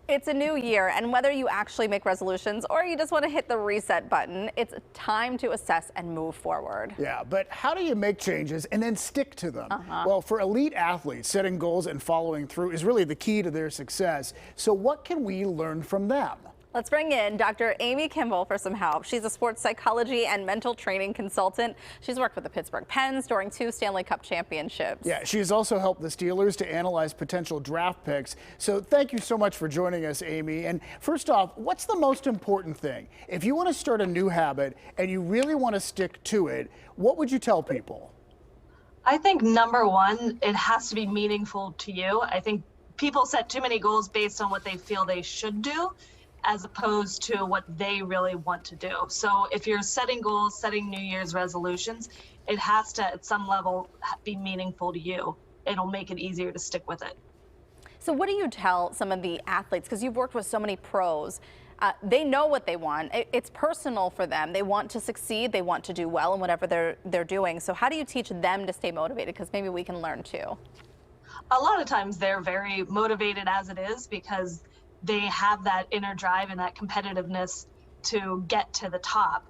It's a new year, and whether you actually make resolutions or you just want to hit the reset button, it's time to assess and move forward. Yeah, but how do you make changes and then stick to them? Well, for elite athletes, setting goals and following through is really the key to their success. So what can we learn from them? Let's bring in Dr. Amy Kimball for some help. She's a sports psychology and mental training consultant. She's worked with the Pittsburgh Pens during 2 Stanley Cup championships. Yeah, she's also helped the Steelers to analyze potential draft picks. So thank you so much for joining us, Amy. And first off, what's the most important thing? If you want to start a new habit and you really want to stick to it, what would you tell people? I think number one, it has to be meaningful to you. I think people set too many goals based on what they feel they should do, as opposed to what they really want to do. So if you're setting goals, setting New Year's resolutions, it has to, at some level, be meaningful to you. It'll make it easier to stick with it. So what do you tell some of the athletes, because you've worked with so many pros, they know what they want. It's personal for them. They want to succeed. They want to do well in whatever they're doing. So how do you teach them to stay motivated? Because maybe we can learn too. A lot of times they're very motivated as it is because they have that inner drive and that competitiveness to get to the top.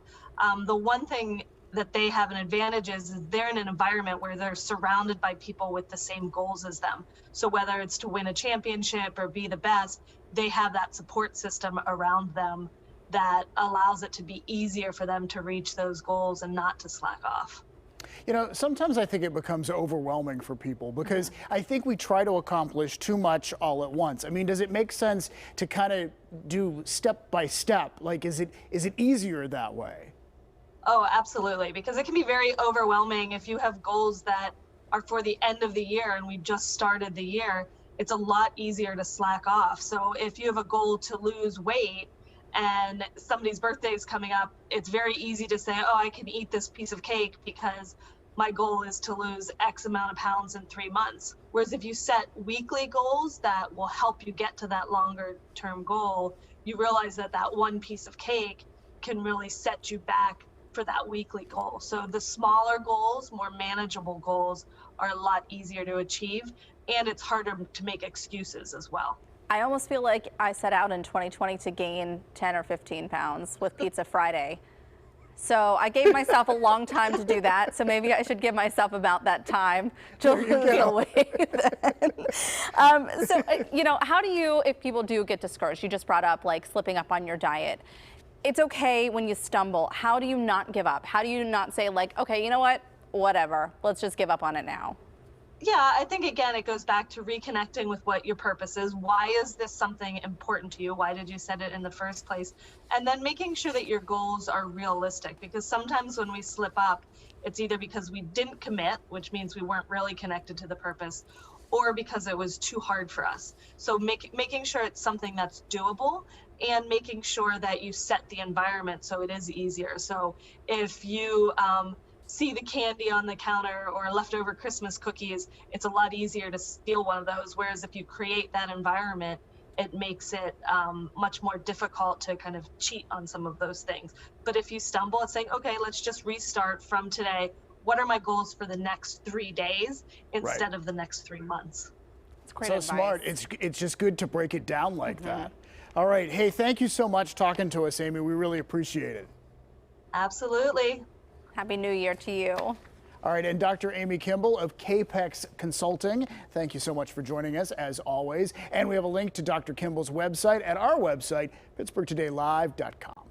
The one thing that they have an advantage is they're in an environment where they're surrounded by people with the same goals as them. So whether it's to win a championship or be the best, they have that support system around them that allows it to be easier for them to reach those goals and not to slack off. You know, sometimes I think it becomes overwhelming for people because I think we try to accomplish too much all at once. I mean, does it make sense to kind of do step by step? Like, is it easier that way? Oh, absolutely. Because it can be very overwhelming if you have goals that are for the end of the year and we just started the year. It's a lot easier to slack off. So if you have a goal to lose weight and somebody's birthday is coming up, it's very easy to say, oh, I can eat this piece of cake because my goal is to lose X amount of pounds in 3 months. Whereas if you set weekly goals that will help you get to that longer term goal, you realize that that one piece of cake can really set you back for that weekly goal. So the smaller goals, more manageable goals, are a lot easier to achieve, and it's harder to make excuses as well. I almost feel like I set out in 2020 to gain 10 or 15 pounds with Pizza Friday. So I gave myself a long time to do that. So maybe I should give myself about that time to lose the weight. So, you know, how do you, if people do get discouraged, you just brought up like slipping up on your diet. It's okay when you stumble. How do you not give up? How do you not say like, okay, you know what, whatever, let's just give up on it now? Yeah, I think, again, it goes back to reconnecting with what your purpose is. Why is this something important to you? Why did you set it in the first place? And then making sure that your goals are realistic, because sometimes when we slip up, it's either because we didn't commit, which means we weren't really connected to the purpose, or because it was too hard for us. So making sure it's something that's doable and making sure that you set the environment so it is easier. So if you see the candy on the counter or leftover Christmas cookies, it's a lot easier to steal one of those. Whereas if you create that environment, it makes it much more difficult to kind of cheat on some of those things. But if you stumble, it's saying, okay, let's just restart from today. What are my goals for the next 3 days instead of the next 3 months? It's great so advice. Smart. It's just good to break it down like that. All right. Hey, thank you so much talking to us, Amy. We really appreciate it. Absolutely. Happy New Year to you. All right, and Dr. Amy Kimball of Capex Consulting, thank you so much for joining us, as always. And we have a link to Dr. Kimball's website at our website, PittsburghTodayLive.com.